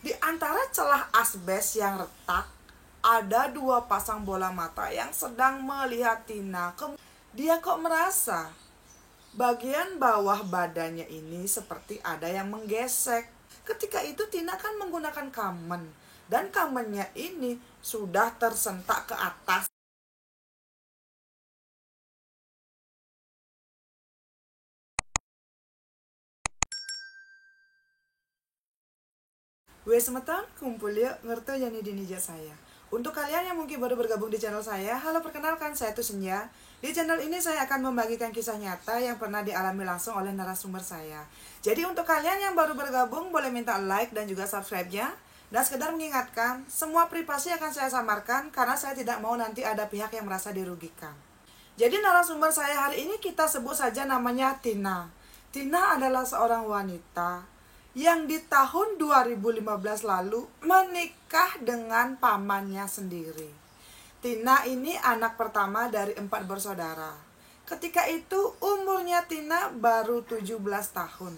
Di antara celah asbes yang retak, ada dua pasang bola mata yang sedang melihat Tina. Dia kok merasa bagian bawah badannya ini seperti ada yang menggesek. Ketika itu Tina kan menggunakan kamen, dan kamennya ini sudah tersentak ke atas. Wes semeton kumpul yuk ngerti yang di nija saya. Untuk kalian yang mungkin baru bergabung di channel saya, halo perkenalkan saya Tusenja. Di channel ini saya akan membagikan kisah nyata yang pernah dialami langsung oleh narasumber saya. Jadi untuk kalian yang baru bergabung boleh minta like dan juga subscribe-nya. Dan sekedar mengingatkan, semua privasi akan saya samarkan karena saya tidak mau nanti ada pihak yang merasa dirugikan. Jadi narasumber saya hari ini kita sebut saja namanya Tina. Tina adalah seorang wanita yang di tahun 2015 lalu menikah dengan pamannya sendiri. Tina ini anak pertama dari 4 bersaudara. Ketika itu umurnya Tina baru 17 tahun.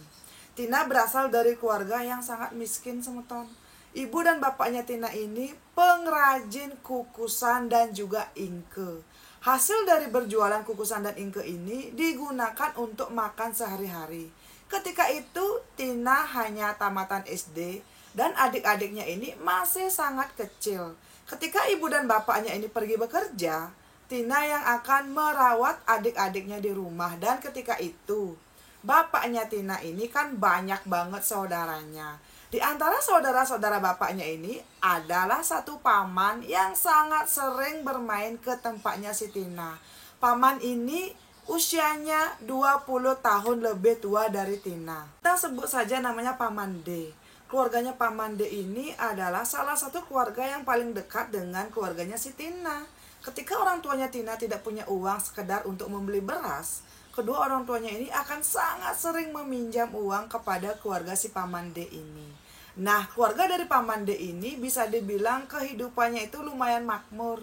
Tina berasal dari keluarga yang sangat miskin semeton. Ibu dan bapaknya Tina ini pengrajin kukusan dan juga ingke. Hasil dari berjualan kukusan dan ingke ini digunakan untuk makan sehari-hari. Ketika itu Tina hanya tamatan SD dan adik-adiknya ini masih sangat kecil. Ketika ibu dan bapaknya ini pergi bekerja, Tina yang akan merawat adik-adiknya di rumah. Dan ketika itu bapaknya Tina ini kan banyak banget saudaranya. Di antara saudara-saudara bapaknya ini adalah satu paman yang sangat sering bermain ke tempatnya si Tina. Paman ini usianya 20 tahun lebih tua dari Tina. Kita sebut saja namanya Paman D. Keluarganya Paman D ini adalah salah satu keluarga yang paling dekat dengan keluarganya si Tina. Ketika orang tuanya Tina tidak punya uang sekedar untuk membeli beras, kedua orang tuanya ini akan sangat sering meminjam uang kepada keluarga si Paman D ini. Nah, keluarga dari Paman D ini bisa dibilang kehidupannya itu lumayan makmur.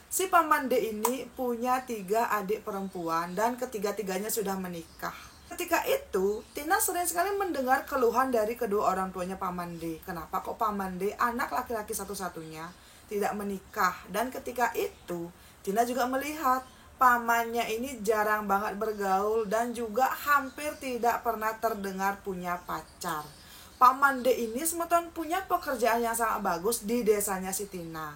Si Paman D ini punya 3 adik perempuan dan ketiga-tiganya sudah menikah. Ketika itu, Tina sering sekali mendengar keluhan dari kedua orang tuanya Paman D. Kenapa kok Paman D, anak laki-laki satu-satunya, tidak menikah? Dan ketika itu, Tina juga melihat pamannya ini jarang banget bergaul dan juga hampir tidak pernah terdengar punya pacar. Paman D ini semeton punya pekerjaan yang sangat bagus di desanya si Tina.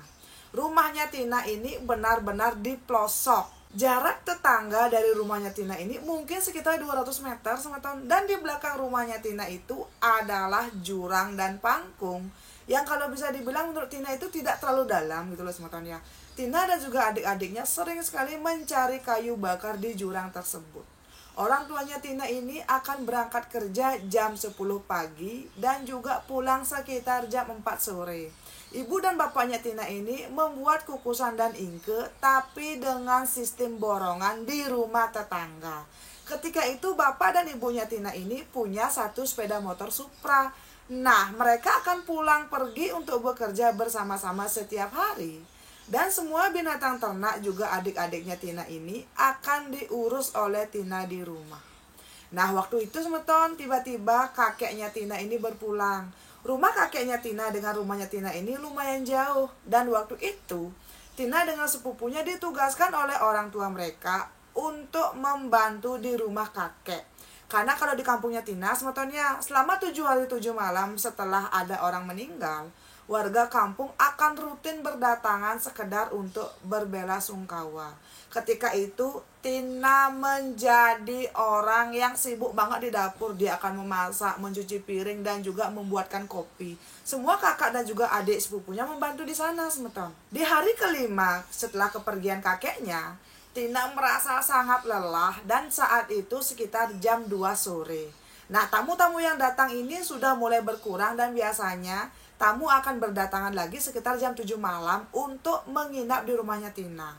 Rumahnya Tina ini benar-benar di pelosok. Jarak tetangga dari rumahnya Tina ini mungkin sekitar 200 meter semeton. Dan di belakang rumahnya Tina itu adalah jurang dan pangkung yang kalau bisa dibilang menurut Tina itu tidak terlalu dalam gitu loh semeton ya. Tina dan juga adik-adiknya sering sekali mencari kayu bakar di jurang tersebut. Orang tuanya Tina ini akan berangkat kerja jam 10 pagi dan juga pulang sekitar jam 4 sore. Ibu dan bapaknya Tina ini membuat kukusan dan ingke tapi dengan sistem borongan di rumah tetangga. Ketika itu bapak dan ibunya Tina ini punya satu sepeda motor Supra. Nah, mereka akan pulang pergi untuk bekerja bersama-sama setiap hari. Dan semua binatang ternak juga adik-adiknya Tina ini akan diurus oleh Tina di rumah. Nah, waktu itu semeton tiba-tiba kakeknya Tina ini berpulang. Rumah kakeknya Tina dengan rumahnya Tina ini lumayan jauh. Dan waktu itu Tina dengan sepupunya ditugaskan oleh orang tua mereka untuk membantu di rumah kakek. Karena kalau di kampungnya Tina semetonnya selama 7 hari 7 malam setelah ada orang meninggal, warga kampung akan rutin berdatangan sekedar untuk berbelasungkawa. Ketika itu Tina menjadi orang yang sibuk banget di dapur. Dia akan memasak, mencuci piring dan juga membuatkan kopi. Semua kakak dan juga adik sepupunya membantu di sana semeton. Di hari kelima setelah kepergian kakeknya, Tina merasa sangat lelah dan saat itu sekitar jam 2 sore. Nah, tamu-tamu yang datang ini sudah mulai berkurang dan biasanya tamu akan berdatangan lagi sekitar jam 7 malam untuk menginap di rumahnya Tina.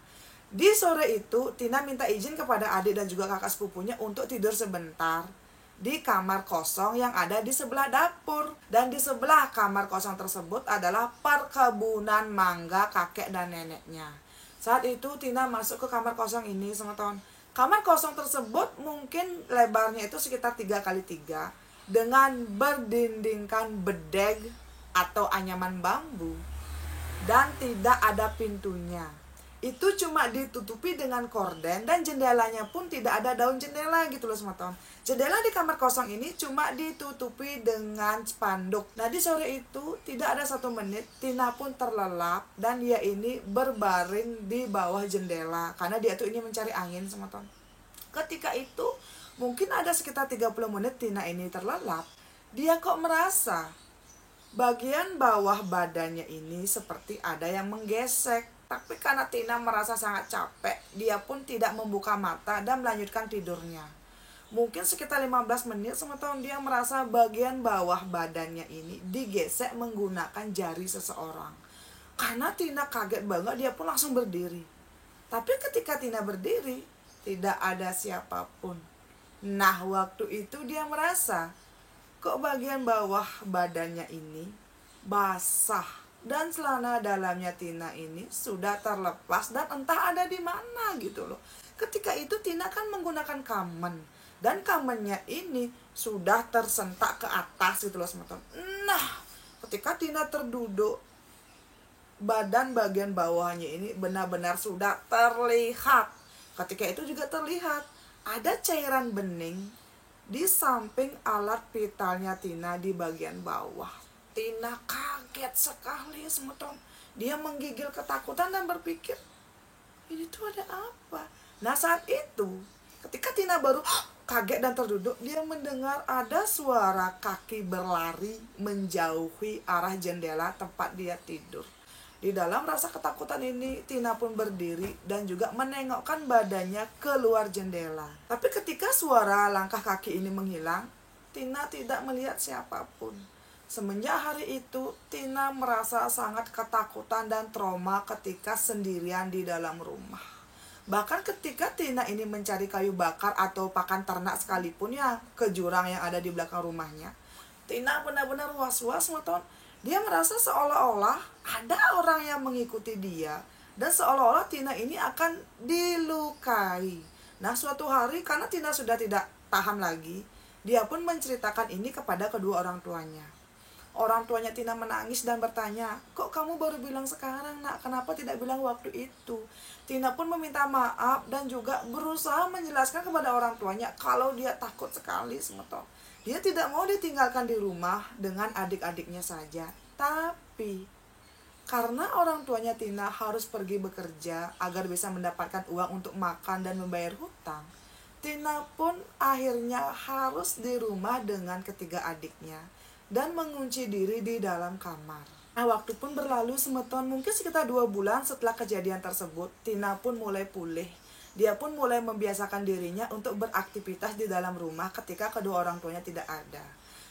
Di sore itu, Tina minta izin kepada adik dan juga kakak sepupunya untuk tidur sebentar di kamar kosong yang ada di sebelah dapur. Dan di sebelah kamar kosong tersebut adalah perkebunan mangga kakek dan neneknya. Saat itu Tina masuk ke kamar kosong ini semeton. Kamar kosong tersebut mungkin lebarnya itu sekitar 3x3 dengan berdindingkan bedeg atau anyaman bambu dan tidak ada pintunya. Itu cuma ditutupi dengan korden dan jendelanya pun tidak ada daun jendela gitu loh teman-teman. Jendela di kamar kosong ini cuma ditutupi dengan spanduk. Nah di sore itu tidak ada 1 menit Tina pun terlelap dan dia ini berbaring di bawah jendela karena dia tuh ini mencari angin teman-teman. Ketika itu mungkin ada sekitar 30 menit Tina ini terlelap. Dia kok merasa bagian bawah badannya ini seperti ada yang menggesek. Tapi karena Tina merasa sangat capek, dia pun tidak membuka mata dan melanjutkan tidurnya. Mungkin sekitar 15 menit teman-teman dia merasa bagian bawah badannya ini digesek menggunakan jari seseorang. Karena Tina kaget banget, dia pun langsung berdiri. Tapi ketika Tina berdiri, tidak ada siapapun. Nah waktu itu dia merasa kok bagian bawah badannya ini basah dan celana dalamnya Tina ini sudah terlepas dan entah ada di mana gitu loh. Ketika itu Tina kan menggunakan kamen dan kamennya ini sudah tersentak ke atas gitu loh teman-teman. Nah ketika Tina terduduk, bagian bawahnya ini benar-benar sudah terlihat. Ketika itu juga terlihat ada cairan bening di samping alat vitalnya Tina di bagian bawah. Tina kaget sekali teman-teman. Dia menggigil ketakutan dan berpikir, ini tuh ada apa? Nah saat itu ketika Tina baru kaget dan terduduk, dia mendengar ada suara kaki berlari menjauhi arah jendela tempat dia tidur. Di dalam rasa ketakutan ini Tina pun berdiri dan juga menengokkan badannya keluar jendela. Tapi ketika suara langkah kaki ini menghilang, Tina tidak melihat siapapun. Semenjak hari itu, Tina merasa sangat ketakutan dan trauma ketika sendirian di dalam rumah. Bahkan ketika Tina ini mencari kayu bakar atau pakan ternak sekalipun ya ke jurang yang ada di belakang rumahnya, Tina benar-benar was-was teman-teman. Dia merasa seolah-olah ada orang yang mengikuti dia dan seolah-olah Tina ini akan dilukai. Nah suatu hari karena Tina sudah tidak tahan lagi, dia pun menceritakan ini kepada kedua orang tuanya. Orang tuanya Tina menangis dan bertanya, kok kamu baru bilang sekarang nak, kenapa tidak bilang waktu itu? Tina pun meminta maaf dan juga berusaha menjelaskan kepada orang tuanya kalau dia takut sekali teman-teman. Dia tidak mau ditinggalkan di rumah dengan adik-adiknya saja. Tapi karena orang tuanya Tina harus pergi bekerja agar bisa mendapatkan uang untuk makan dan membayar hutang, Tina pun akhirnya harus di rumah dengan ketiga adiknya dan mengunci diri di dalam kamar. Nah waktu pun berlalu teman-teman, mungkin sekitar 2 bulan setelah kejadian tersebut, Tina pun mulai pulih. Dia pun mulai membiasakan dirinya untuk beraktivitas di dalam rumah ketika kedua orang tuanya tidak ada.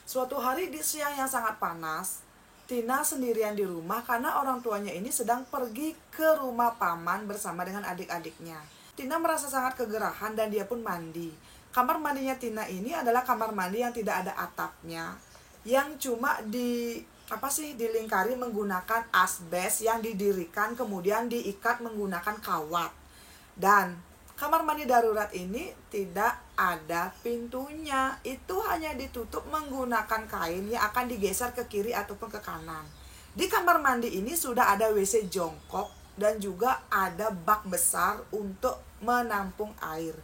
Suatu hari di siang yang sangat panas, Tina sendirian di rumah karena orang tuanya ini sedang pergi ke rumah paman bersama dengan adik-adiknya. Tina merasa sangat kegerahan dan dia pun mandi. Kamar mandinya Tina ini adalah kamar mandi yang tidak ada atapnya, yang cuma dilingkari menggunakan asbes yang didirikan kemudian diikat menggunakan kawat. Dan kamar mandi darurat ini tidak ada pintunya, itu hanya ditutup menggunakan kain yang akan digeser ke kiri ataupun ke kanan. Di kamar mandi ini sudah ada WC jongkok dan juga ada bak besar untuk menampung air.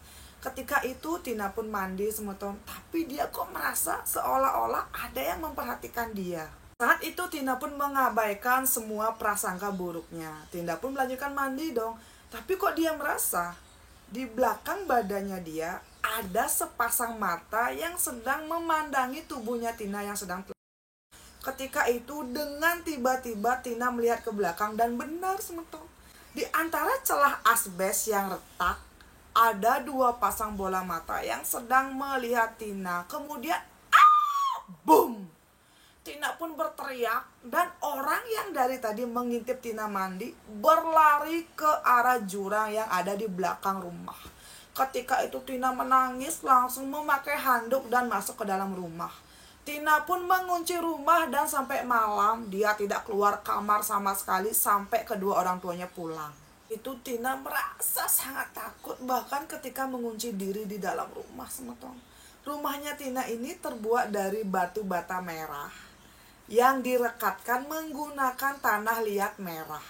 Ketika itu Tina pun mandi teman-teman, tapi dia kok merasa seolah-olah ada yang memperhatikan dia. Saat itu Tina pun mengabaikan semua prasangka buruknya. Tina pun melanjutkan mandi dong, tapi kok dia merasa di belakang badannya dia ada sepasang mata yang sedang memandangi tubuhnya Tina yang sedang. Ketika itu dengan tiba-tiba Tina melihat ke belakang dan benar teman-teman, di antara celah asbes yang retak ada 2 pasang bola mata yang sedang melihat Tina. Kemudian boom! Tina pun berteriak dan orang yang dari tadi mengintip Tina mandi berlari ke arah jurang yang ada di belakang rumah. Ketika itu Tina menangis, langsung memakai handuk dan masuk ke dalam rumah. Tina pun mengunci rumah dan sampai malam dia tidak keluar kamar sama sekali sampai kedua orang tuanya pulang. Itu Tina merasa sangat takut bahkan ketika mengunci diri di dalam rumah teman-teman. Rumahnya Tina ini terbuat dari batu bata merah yang direkatkan menggunakan tanah liat merah.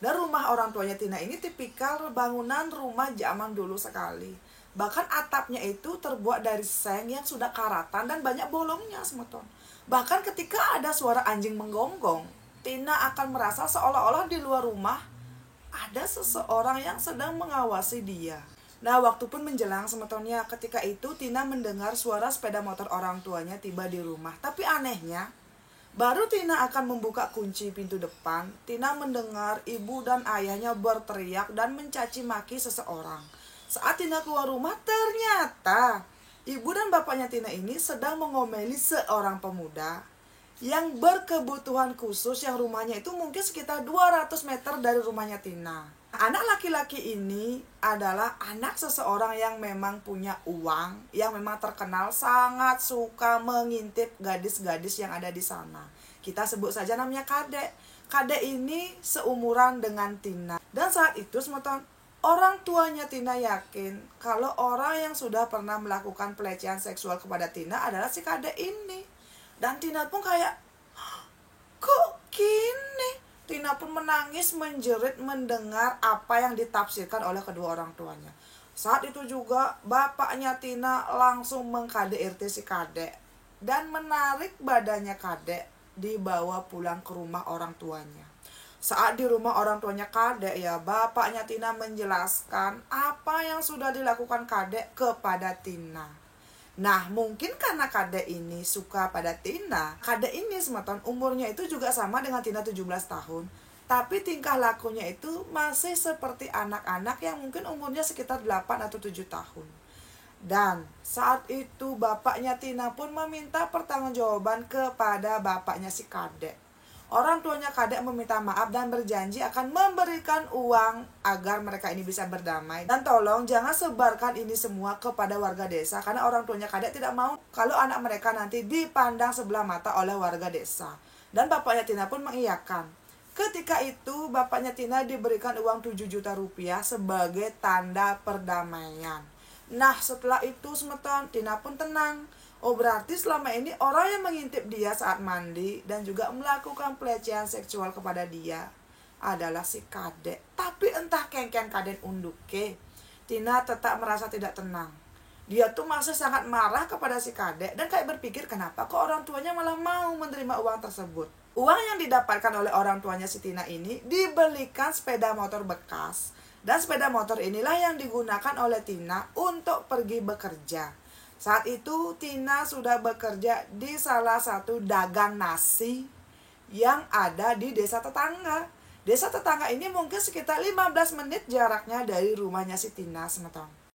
Dan rumah orang tuanya Tina ini tipikal bangunan rumah zaman dulu sekali. Bahkan atapnya itu terbuat dari seng yang sudah karatan dan banyak bolongnya, semeton. Bahkan ketika ada suara anjing menggonggong, Tina akan merasa seolah-olah di luar rumah ada seseorang yang sedang mengawasi dia. Nah, waktu pun menjelang, semetonnya ketika itu Tina mendengar suara sepeda motor orang tuanya tiba di rumah. Tapi anehnya, baru Tina akan membuka kunci pintu depan, Tina mendengar ibu dan ayahnya berteriak dan mencaci maki seseorang. Saat Tina keluar rumah, ternyata ibu dan bapaknya Tina ini sedang mengomeli seorang pemuda yang berkebutuhan khusus, yang rumahnya itu mungkin sekitar 200 meter dari rumahnya Tina. Anak laki-laki ini adalah anak seseorang yang memang punya uang, yang memang terkenal sangat suka mengintip gadis-gadis yang ada di sana. Kita sebut saja namanya Kadek. Kadek ini seumuran dengan Tina. Dan saat itu semeton, orang tuanya Tina yakin kalau orang yang sudah pernah melakukan pelecehan seksual kepada Tina adalah si Kadek ini. Dan Tina pun kayak, kok gini? Tina pun menangis menjerit mendengar apa yang ditafsirkan oleh kedua orang tuanya. Saat itu juga bapaknya Tina langsung mengKDRT si Kadek dan menarik badannya Kadek dibawa pulang ke rumah orang tuanya. Saat di rumah orang tuanya Kadek, ya, bapaknya Tina menjelaskan apa yang sudah dilakukan Kadek kepada Tina. Nah, mungkin karena Kadek ini suka pada Tina, Kadek ini semeton umurnya itu juga sama dengan Tina 17 tahun. Tapi tingkah lakunya itu masih seperti anak-anak yang mungkin umurnya sekitar 8 atau 7 tahun. Dan saat itu bapaknya Tina pun meminta pertanggungjawaban kepada bapaknya si Kadek. Orang tuanya Kadek meminta maaf dan berjanji akan memberikan uang agar mereka ini bisa berdamai. Dan tolong jangan sebarkan ini semua kepada warga desa, karena orang tuanya Kadek tidak mau kalau anak mereka nanti dipandang sebelah mata oleh warga desa. Dan bapaknya Tina pun mengiyakan. Ketika itu bapaknya Tina diberikan uang 7 juta rupiah sebagai tanda perdamaian. Nah, setelah itu semeton, Tina pun tenang. Oh, berarti selama ini orang yang mengintip dia saat mandi dan juga melakukan pelecehan seksual kepada dia adalah si Kadek. Tapi entah kengken Kadek unduke, Tina tetap merasa tidak tenang. Dia tuh masih sangat marah kepada si Kadek dan kayak berpikir kenapa kok orang tuanya malah mau menerima uang tersebut. Uang yang didapatkan oleh orang tuanya si Tina ini dibelikan sepeda motor bekas. Dan sepeda motor inilah yang digunakan oleh Tina untuk pergi bekerja. Saat itu Tina sudah bekerja di salah satu dagang nasi yang ada di desa tetangga. Desa tetangga ini mungkin sekitar 15 menit jaraknya dari rumahnya si Tina, semeton.